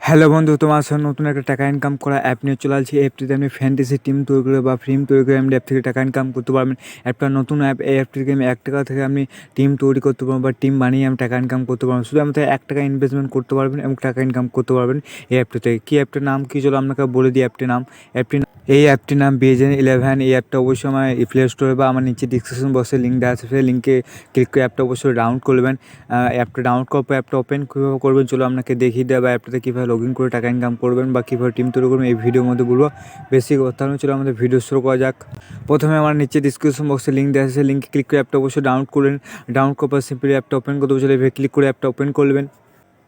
Hello বন্ধু, তোমার সাথে নতুন একটা টাকা ইনকাম করা অ্যাপ নিয়ে চলে আসছি। অ্যাপটিতে আপনি ফ্যান্টাসি টিম তৈরি করে বা ফিল্ম তৈরি করে আপনি অ্যাপ থেকে টাকা ইনকাম করতে পারবেন। একটা নতুন অ্যাপ, এই অ্যাপ থেকে আমি 1 টাকা থেকে আপনি টিম তৈরি করতে পারবেন বা টিম বানিয়ে আমি টাকা ইনকাম করতে পারবেন। শুধু আমাদের 1 টাকা ইনভেস্টমেন্ট করতে পারবেন এবং টাকা ইনকাম করতে পারবেন এই অ্যাপটা থেকে। কী অ্যাপটার নাম কী, চলো আপনাকে বলে দিই এই অ্যাপটির নাম Bezen11। এই অ্যাপটা অবশ্যই আমার প্লে স্টোরে বা আমার নিচে ডিসক্রিপশন বক্সে লিঙ্ক দেওয়া আছে, সেই লিঙ্কে ক্লিক করে অ্যাপটা অবশ্যই ডাউনলোড করবেন। অ্যাপটা ডাউনলোড করার পর অ্যাপটা ওপেন কীভাবে করবেন চলো আপনাকে দেখিয়ে দেওয়া, বা অ্যাপটাতে কীভাবে লগ ইন করে টাকা ইনকাম করবেন বা কীভাবে টিম তৈরি করবেন এই ভিডিওর মধ্যে বলবো। বেশি কথা নয়, চলো আমাদের ভিডিও শুরু করা যাক। প্রথমে আমার নিচে ডিসক্রিপশন বক্সে লিঙ্ক দেওয়া আছে, সেই লিঙ্কে ক্লিক করে অ্যাপটা অবশ্যই ডাউনলোড করলেন। ডাউনলোড করার পর সিম্পলি অ্যাপটা ওপেন করতে বলছিল, এভাবে ক্লিক করে অ্যাপটা ওপেন করবেন।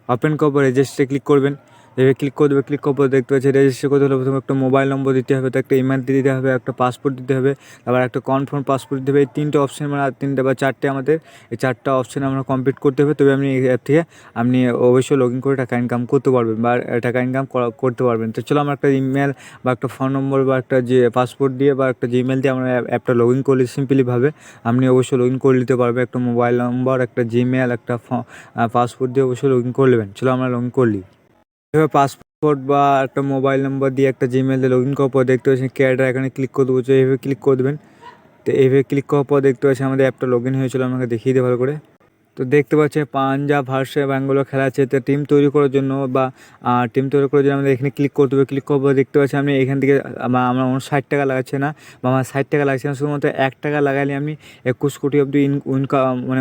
ওপেন করার পর রেজিস্টারে ক্লিক করবেন। এভাবে ক্লিক করে দেবে। ক্লিক করার পর দেখতে পাচ্ছি রেজিস্টার করতে হলে প্রথমে একটা মোবাইল নম্বর দিতে হবে, তো একটা ইমেল দিতে হবে, একটা পাসপোর্ট দিতে হবে, আবার একটা কনফার্ম পাসপোর্ট দিতে হবে। এই 3টে অপশন, মানে 3টে বা 4টে আমাদের এই 4টা অপশান আমরা কমপ্লিট করতে হবে, তবে আপনি এই অ্যাপ থেকে আপনি অবশ্যই লগ ইন করে টাকা ইনকাম করতে পারবেন বা টাকা ইনকাম করতে পারবেন। তো চলো আমরা একটা ইমেল বা একটা ফোন নম্বর বা একটা যে পাসপোর্ট দিয়ে বা একটা জিমেল দিয়ে আমরা অ্যাপটা লগ ইন করলে সিম্পলিভাবে আপনি অবশ্যই লগ ইন করে নিতে পারবেন। একটা মোবাইল নম্বর, একটা জিমেল, একটা পাসপোর্ট দিয়ে অবশ্যই লগ ইন করে নেবেন। চলো আমরা লগ ইন করলি। এভাবে পাসপোর্ট বা একটা মোবাইল নম্বর দিয়ে একটা জিমেল দিয়ে লগ ইন করার পর দেখতে পাচ্ছেন ক্যাডার, এখানে ক্লিক করে দেবো। এইভাবে ক্লিক করে দেবেন। তো এইভাবে ক্লিক করার পর দেখতে পাচ্ছি আমাদের অ্যাপটা লগ ইন হয়েছিল, আমাকে দেখিয়ে দিই ভালো করে। তো দেখতে পাচ্ছি পাঞ্জাব ভার্সেস ব্যাঙ্গালোর খেলা আছে, তো টিম তৈরি করার জন্য বা টিম তৈরি করার জন্য আমাদের এখানে ক্লিক করতে হবে। ক্লিক করার পর দেখতে পাচ্ছি আমি এখান থেকে আমার 60 টাকা লাগাচ্ছে না, বা আমার 60 টাকা লাগছে না, শুধুমাত্র 1 টাকা লাগালে আপনি 21 কোটি অব্দি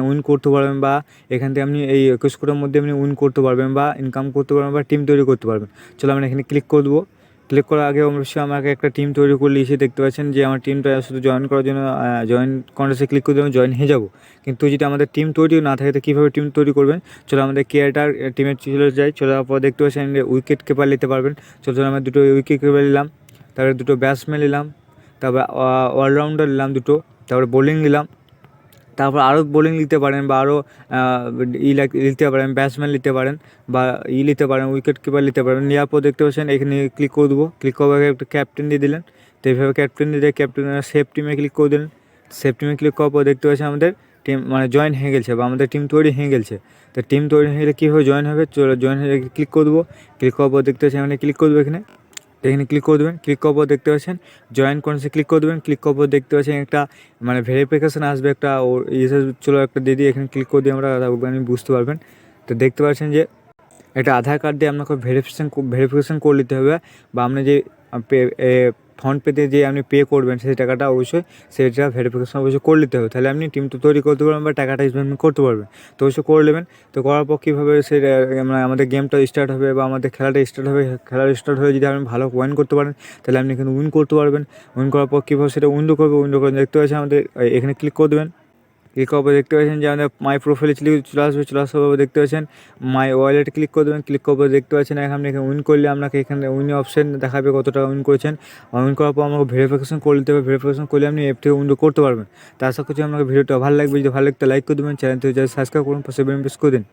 উইন করতে পারবেন, বা এখান থেকে আপনি এই 21 কোটির মধ্যে আপনি উইন করতে পারবেন বা ইনকাম করতে পারবেন বা টিম তৈরি করতে পারবেন। চলো আমরা এখানে ক্লিক করে দেবো। ক্লিক করার আগে অবশ্যই আমাকে একটা টিম তৈরি করলে এসে দেখতে পাচ্ছেন যে আমার টিমটা শুধু জয়েন করার জন্য জয়েন কন্টেস্টে ক্লিক করে দেবেন, জয়েন হয়ে যাবো। কিন্তু যদি আমাদের টিম তৈরি না থাকে তো কীভাবে টিম তৈরি করবেন চলো আমাদের ক্রিয়েটার টিমে চলে যাই। চলে যাওয়ার পর দেখতে পাচ্ছেন উইকেট কিপার নিতে পারবেন। চলো আমরা 2টো উইকেট কিপার নিলাম, তারপরে 2টো ব্যাটসম্যান নিলাম, তারপর অলরাউন্ডার নিলাম 2টো, তারপরে বোলিং নিলাম, তারপর আরও বোলিং নিতে পারেন বা আরও নিতে পারেন, ব্যাটসম্যান নিতে পারেন বা নিতে পারেন, উইকেট কিপার নিতে পারেন। নেওয়ার পর দেখতে পাচ্ছেন এখানে ক্লিক করে দেবো। ক্লিক করার আগে একটা ক্যাপ্টেন দিয়ে দিলেন। তো এইভাবে ক্যাপ্টেন দিয়ে ক্যাপ্টেনের সেফ টিমে ক্লিক করে দিলেন। সেফ টিমে ক্লিক করার পর দেখতে পাচ্ছেন আমাদের টিম মানে জয়েন হয়ে গেছে বা আমাদের টিম তৈরি হয়ে গেছে। তো টিম তৈরি হয়ে গেলে কীভাবে জয়েন হবে চলো জয়েন হয়ে ক্লিক করে দেবো। ক্লিক করার পর দেখতে পাচ্ছেন এখানে ক্লিক করে দেবো। এখানে ক্লিক করে দেবেন। ক্লিক করার পর দেখতে পাচ্ছেন জয়েন করেন্সি ক্লিক করে দেবেন। ক্লিক করার পর দেখতে পাচ্ছেন একটা ভেরিফিকেশান আসবে, একটা ওর চলো একটা দিয়ে দিই। এখানে ক্লিক করে দিয়ে আমরা আপনি বুঝতে পারবেন। তো দেখতে পাচ্ছেন যে একটা আধার কার্ড দিয়ে আপনাকে ভেরিফিকেশান করে নিতে হবে, বা আপনি যে ফোনপেতে যে আপনি পে করবেন সেই টাকাটা অবশ্যই সেটা ভেরিফিকেশান অবশ্যই করে নিতে হবে, তাহলে আপনি টিম তো তৈরি করতে পারবেন বা টাকাটা ইনভেস্টমেন্ট করতে পারবেন। তো অবশ্যই করে নেবেন। তো করার পর কীভাবে সেটা আমাদের গেমটা স্টার্ট হবে বা আমাদের খেলাটা স্টার্ট হবে, খেলা স্টার্ট হয়ে যদি আপনি ভালো ওয়াইন করতে পারেন তাহলে আপনি এখানে উইন করতে পারবেন। উইন করার পর কীভাবে সেটা উইন্ডো করে দেখতে পাচ্ছেন আমাদের এখানে ক্লিক করে দেবেন। ক্লিক করার পর দেখতে পাচ্ছেন যে আমাদের মাই প্রোফাইলে চলে আসবে। চলে আসার পর দেখতে পাচ্ছেন মাই ওয়ালেটে ক্লিক করে দেবেন। ক্লিক করার পর দেখতে পাচ্ছেন এখানে উইন করলে আপনাকে এখানে উইন অপশন দেখাবে কত টাকা উইন করেছেন। উইন করার পর আমাকে ভেরিফিকেশন করে নিতে হবে। ভেরিফিকেশন করলে আপনি অ্যাপ থেকে উইন্ডো করতে পারবেন। তো আশা করছি আপনাকে ভিডিওটা ভালো লাগবে। যদি ভালো লাগতে লাইক করে দেবেন, চ্যানেলটি সাবস্ক্রাইব করুন, পাশে বেল প্রেস করে দিন।